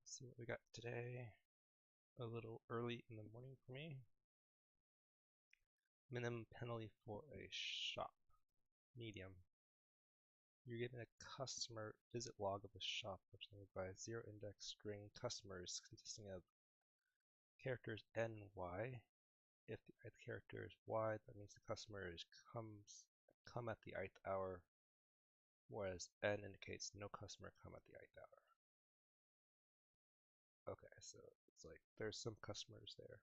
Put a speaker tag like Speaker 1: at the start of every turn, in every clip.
Speaker 1: See what we got today. A little early in the morning for me. Minimum penalty for a shop. Medium. You're given a customer visit log of a shop represented by a zero index string customers consisting of characters N, Y. If the ith character is Y, that means the customer is come at the ith hour, whereas N indicates no customer come at the ith hour. Okay, so it's like there's some customers there.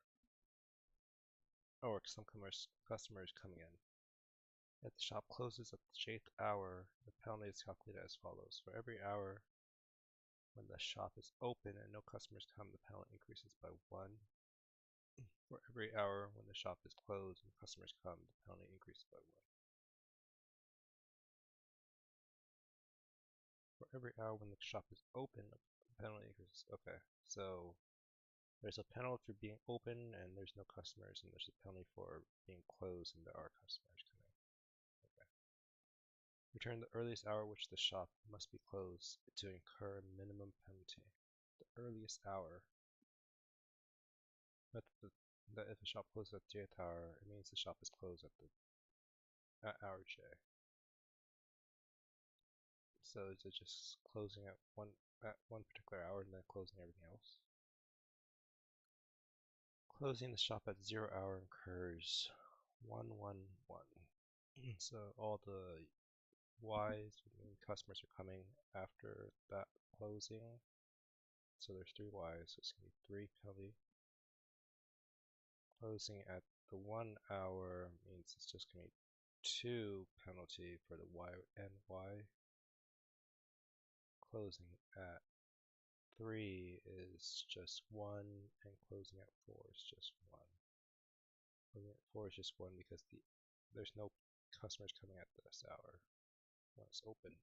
Speaker 1: Or some customers coming in. If the shop closes at the j-th hour, the penalty is calculated as follows. For every hour when the shop is open and no customers come, the penalty increases by 1. For every hour when the shop is closed and customers come, the penalty increases by 1. For every hour when the shop is open, the penalty increases. Okay, so there's a penalty for being open and there's no customers, and there's a penalty for being closed and there are customers coming. Okay. Return the earliest hour which the shop must be closed to incur a minimum penalty. The earliest hour. That if the shop closes at j hour, it means the shop is closed at hour j. So is it just closing at one particular hour and then closing everything else? Closing the shop at 0 hour incurs 111. So all the Y's mean customers are coming after that closing. So there's 3 Y's, so it's going to be 3 penalty. Closing at the 1 hour means it's just going to be 2 penalty for the Y and Y. Closing at 3 is just 1, and closing at 4 is just 1. Closing at 4 is just 1 because there's no customers coming at this hour when it's open.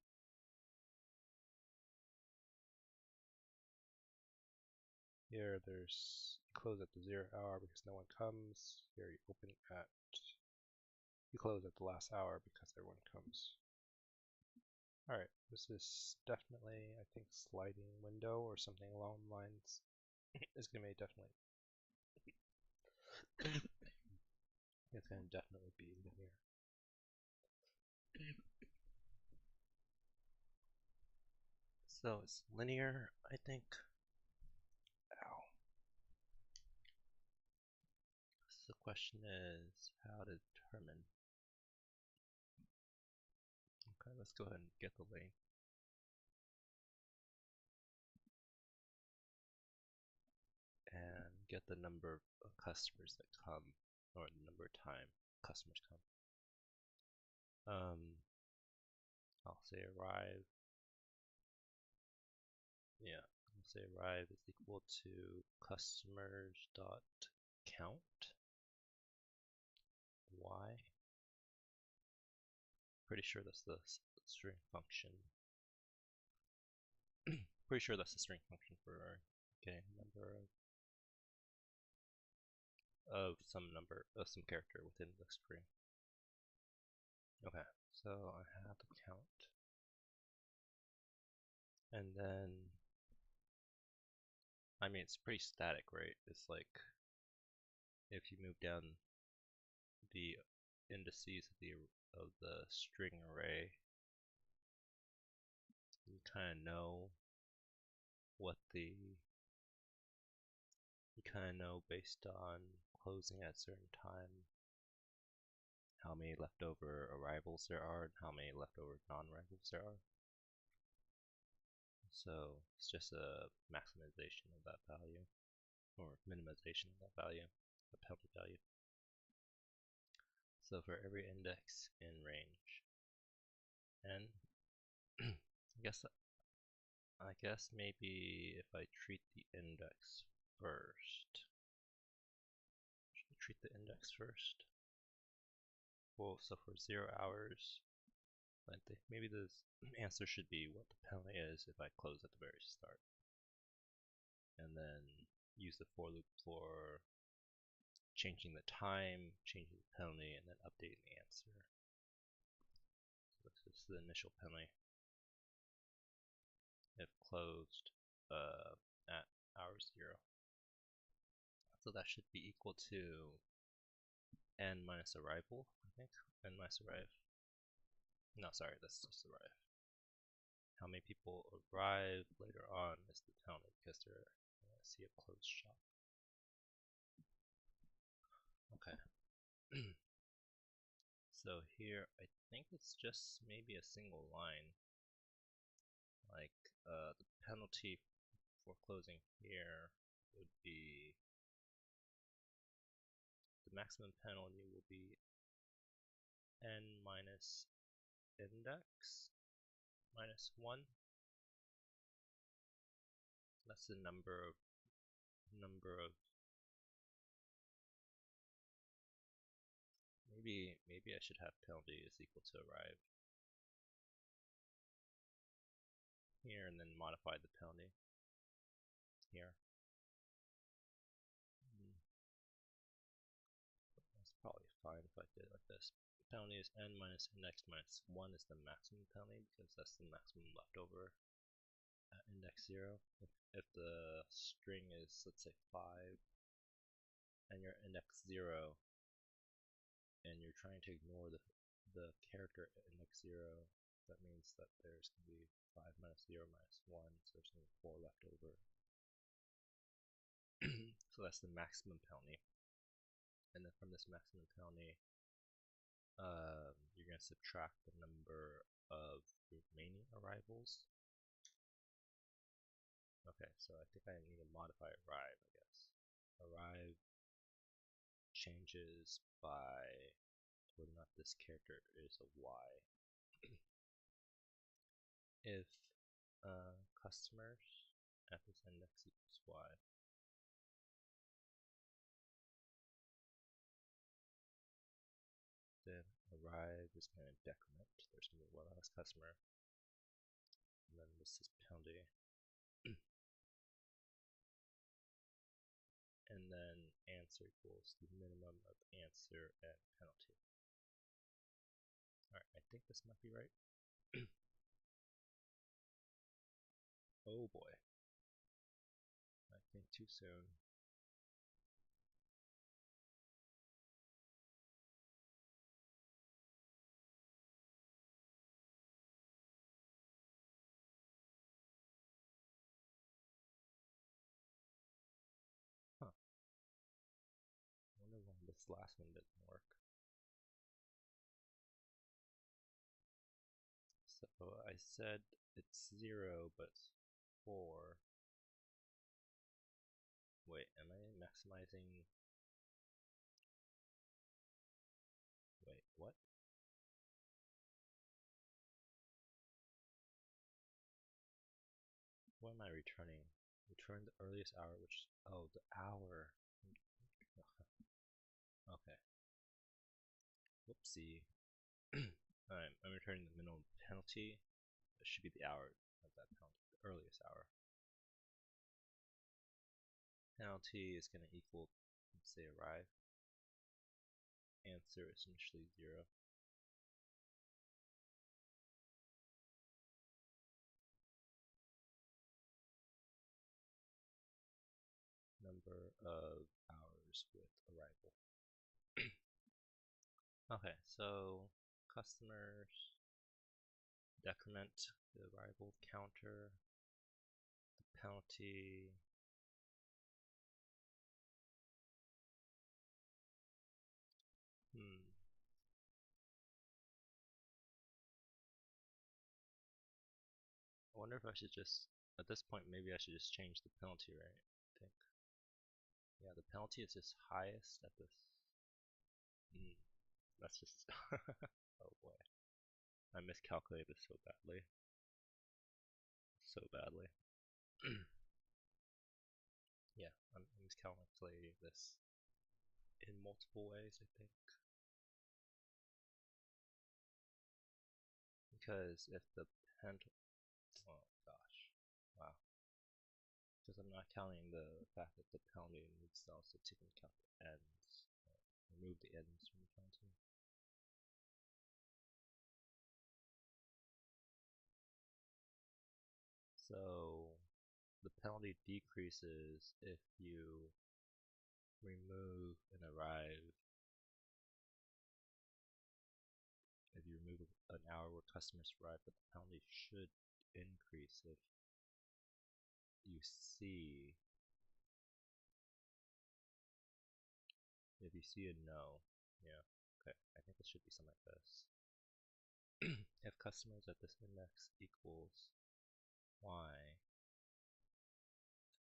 Speaker 1: Here there's close at the 0 hour because no one comes. Here you close at the last hour because everyone comes. Alright, this is definitely, I think, sliding window or something along the lines. It's gonna definitely it's gonna definitely be linear. So it's linear, I think. Ow. So the question is how to determine. Okay, let's go ahead and get the length. And get the number of customers that come, or the number of time customers come. I'll say arrive. Yeah, I'll say arrive is equal to customers dot count y. Pretty sure that's the string function. Pretty sure that's the string function for getting a number of some character within the string. Okay, so I have the count, and then I mean it's pretty static, right? It's like if you move down the indices of the string array, you kind of know based on closing at a certain time how many leftover arrivals there are and how many leftover non-arrivals there are. So it's just a maximization of that value or minimization of that value, the penalty value. So for every index in range n, I guess maybe if I treat the index first. Should I treat the index first? Well, so for 0 hours, I think maybe the answer should be what the penalty is if I close at the very start. And then use the for loop for changing the time, changing the penalty, and then updating the answer. So this is the initial penalty. If closed at hour 0. So that should be equal to n minus arrival, I think. N minus arrive. No, sorry, that's just arrive. How many people arrive later on is the penalty because they're see a closed shop. Okay. So here, I think it's just maybe a single line. Like the penalty for closing here would be, the maximum penalty will be n minus index minus 1. That's the number of maybe I should have penalty is equal to arrive here and then modify the penalty here. That's probably fine if I did it like this. Penalty is n minus index minus 1 is the maximum penalty because that's the maximum leftover at index 0. If the string is, let's say, 5 and you're index 0 and you're trying to ignore the character at index 0, that means that there's going to be 5 minus 0 minus 1, so there's going to be 4 left over. So that's the maximum penalty. And then from this maximum penalty, you're going to subtract the number of remaining arrivals. Okay, so I think I need to modify arrive, I guess. Arrive changes by whether or not this character is a Y. If customers at this index equals Y, then arrive is going to decrement. There's going to be one less customer. And then this is penalty. And then answer equals the minimum of answer and penalty. Alright, I think this might be right. Oh boy. I think too soon. Huh. I wonder why this last one didn't work. So I said it's 0, but it's 4. Wait, am I maximizing? Wait, what? What am I returning? Return the earliest hour, which, oh, the hour. Okay. Whoopsie. Alright, I'm returning the minimum penalty. It should be the hour of that penalty, the earliest hour. Penalty is going to equal, let's say, arrive. Answer is initially 0. Number of hours with arrival. Okay, so customers decrement the arrival counter, the penalty. I wonder if I should just, at this point, maybe I should just change the penalty, right? I think. Yeah, the penalty is just highest at this. That's just, oh boy. I miscalculated so badly. So badly. Yeah, I'm miscalculating this in multiple ways, I think. Because if the oh gosh, wow. Because I'm not counting the fact that the penalty needs to also take into account the ends. Remove the ends from the penalty. So the penalty decreases if you remove an arrive. If you remove an hour where customers arrive, but the penalty should increase if you see a no. Yeah, okay. I think it should be something like this. If customers at this index equals y,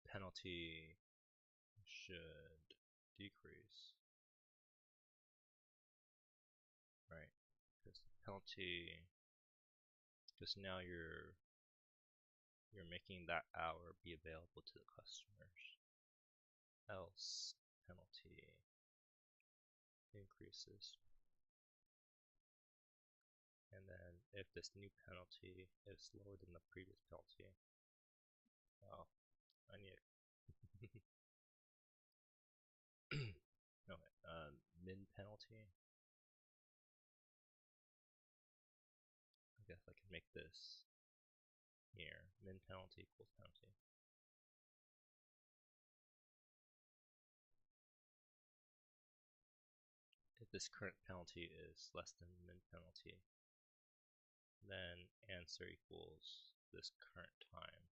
Speaker 1: penalty should decrease, right? Because penalty, because now you're making that hour be available to the customers. Else penalty increases. And then if this new penalty is lower than the previous penalty, well, I need okay, min penalty. I guess I can make this here. Min penalty equals penalty. If this current penalty is less than min penalty, then answer equals this current time,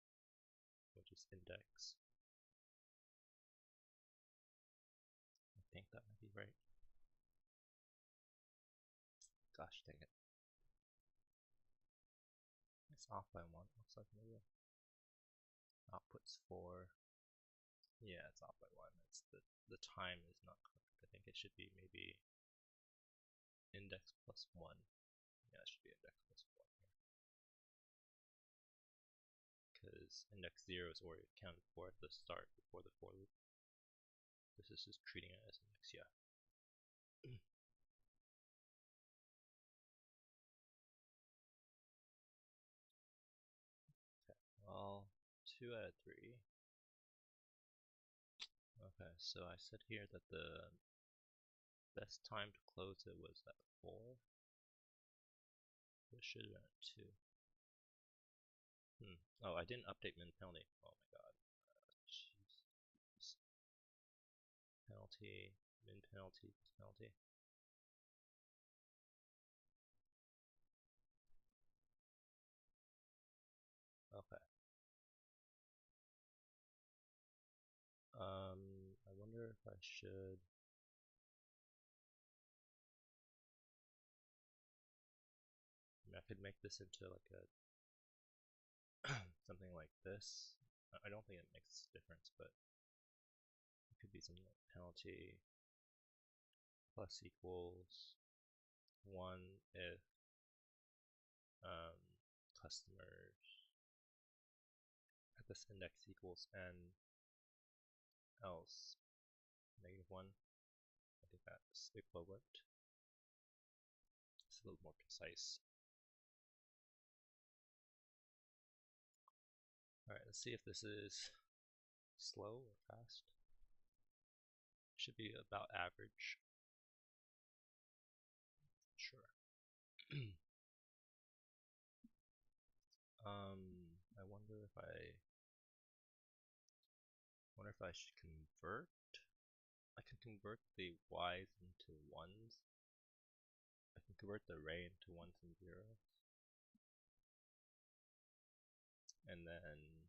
Speaker 1: which is index. I think that might be right. Gosh dang it. It's off by 1, looks like maybe. Output's 4. Yeah, it's off by 1. It's the time is not correct. I think it should be maybe index plus 1. Yeah, it should be index plus 1 here. Because index 0 is already accounted for at the start before the for loop. This is just treating it as index, yeah. Okay, well, 2 out of 3. Okay, so I said here that the best time to close it was at 4. It should have been at 2. Oh, I didn't update min penalty. Oh my god. Jeez. Penalty, min penalty, penalty. Okay. I wonder if I should. I could make this into like a something like this. I don't think it makes a difference, but it could be something like penalty plus equals 1 if customers at this index equals n, else -1. I think that's equivalent. It's a little more concise. Alright, let's see if this is slow or fast. Should be about average. Sure. I wonder if I should convert. I can convert the y's into 1s. I can convert the array into 1s and 0s. And then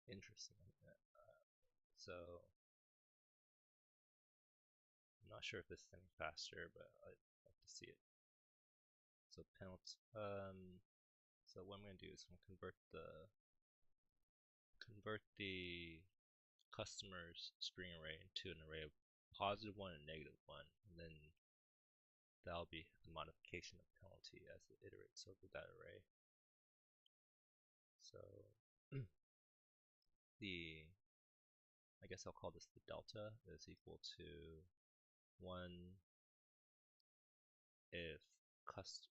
Speaker 1: interesting. So I'm not sure if this is any faster, but I'd like to see it. So penalty. So what I'm going to do is I'm going to convert the customer's string array into an array of +1 and -1, and then that'll be the modification of penalty as it iterates over that array. So I guess I'll call this the delta is equal to 1 if customers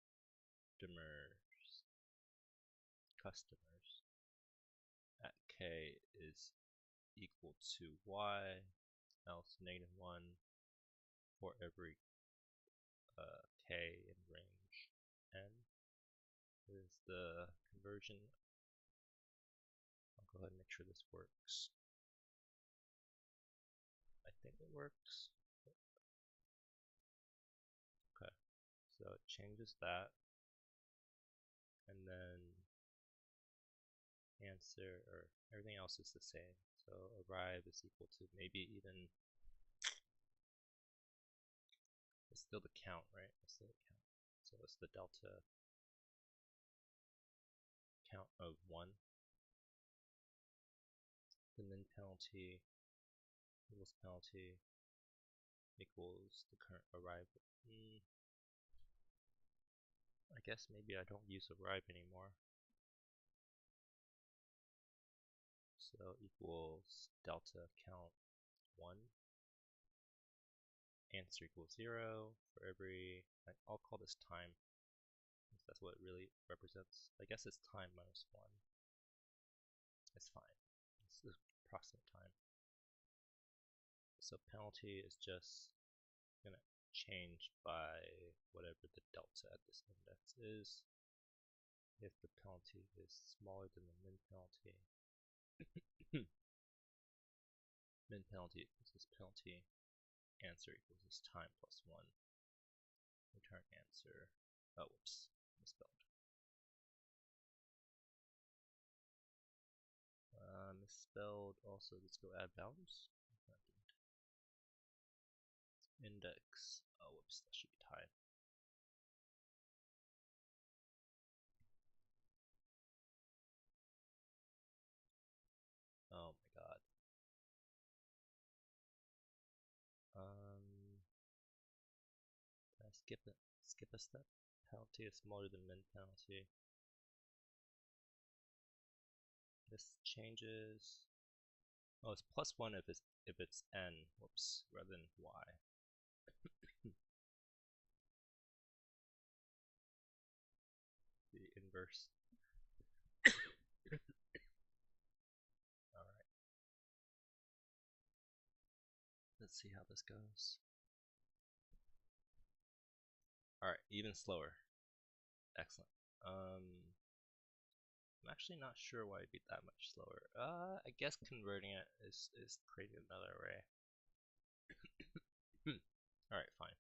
Speaker 1: at k is equal to y, else -1 for every k in range n. the conversion. I'll go ahead and make sure this works. I think it works. Okay, so it changes that, and then answer, or everything else is the same. So arrive is equal to maybe even, it's still the count, right? It's still the count. So it's the delta count of 1. The min penalty equals penalty equals the current arrival. I guess maybe I don't use arrive anymore. So equals delta count 1. Answer equals 0 for every, I'll call this time, because that's what it really represents. I guess it's time minus 1. It's fine. It's the approximate time. So penalty is just going to change by whatever the delta at this index is. If the penalty is smaller than the min penalty, min penalty equals this penalty, answer equals this time plus 1. Return answer. Oh, whoops, misspelled. Misspelled also. Let's go add bounds. Index. Oh, whoops, that should be time. Oh my god. Did I skip it? Skip a step? Penalty is smaller than min penalty. This changes. Oh, it's plus 1 if it's n. Whoops, rather than y. The inverse. Alright. Let's see how this goes. Alright, even slower. Excellent. I'm actually not sure why it'd be that much slower. I guess converting it is creating another array. Alright, fine.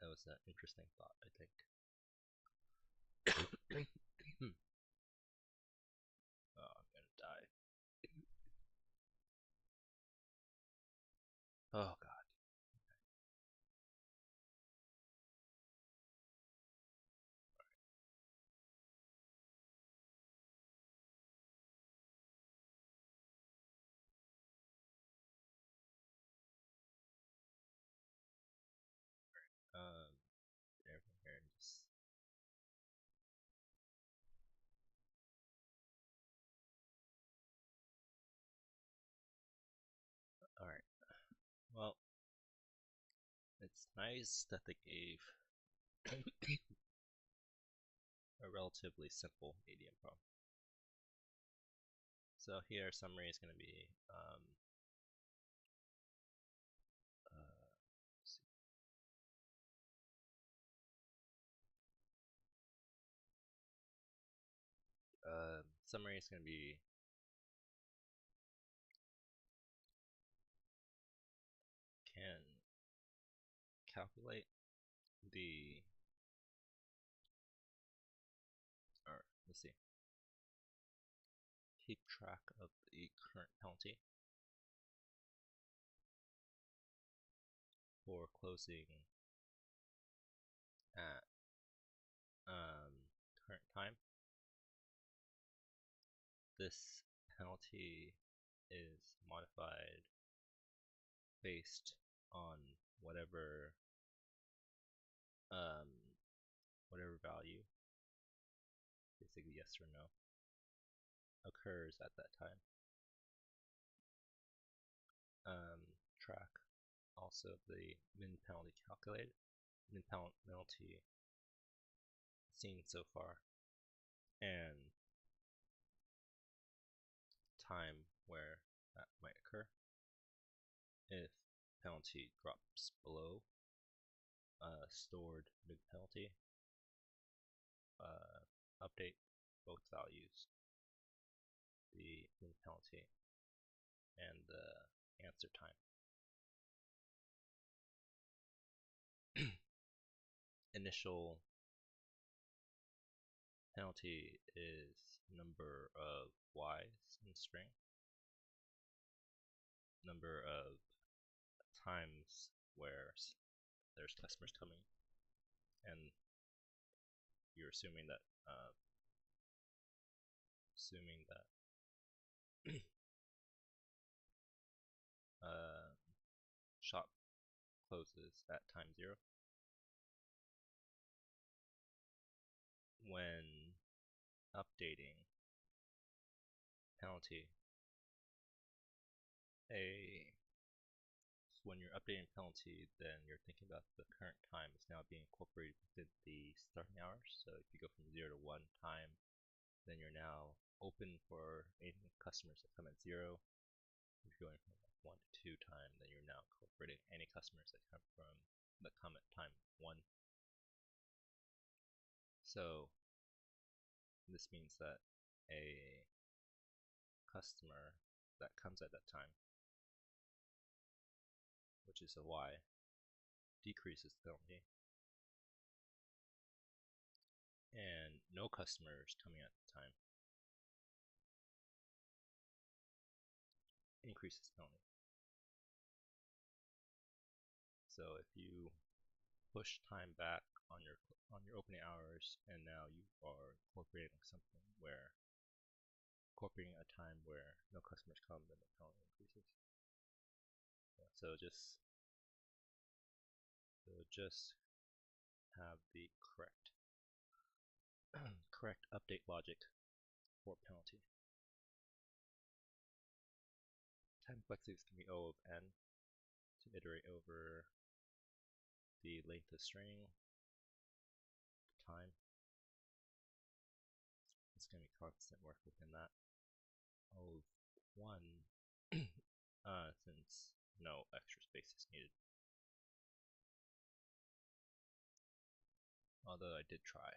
Speaker 1: That was an interesting thought, I think. Oh, I'm gonna die. Oh god. Everything here and just alright. Well, it's nice that they gave a relatively simple medium problem. So here, summary is going to be summary is going to be can calculate the, or let's see, keep track of the current penalty for closing at current time. This penalty is modified based on whatever whatever value, basically yes or no, occurs at that time. Track also the min penalty calculated, min penalty seen so far, and time where that might occur. If penalty drops below stored min penalty, update both values, the penalty and the answer time. Initial penalty is number of y's in string, number of times where there's customers coming, and you're assuming that shop closes at time 0. When updating penalty, when you're updating penalty, then you're thinking about the current time is now being incorporated within the starting hours. So if you go from 0 to 1 time, then you're now open for any customers that come at 0. If you're going from 1 to 2 time, then you're now incorporating any customers that come at time 1. So this means that a customer that comes at that time, which is a y, decreases the penalty, and no customers coming at the time increases penalty. So if you push time back on your opening hours, and now you are incorporating a time where no customers come, then the penalty increases. Yeah, so just have the correct update logic for penalty. Time complexities can be O of n to iterate over the length of string, time. It's going to be constant work within that. O of 1 since no extra space is needed. Although I did try.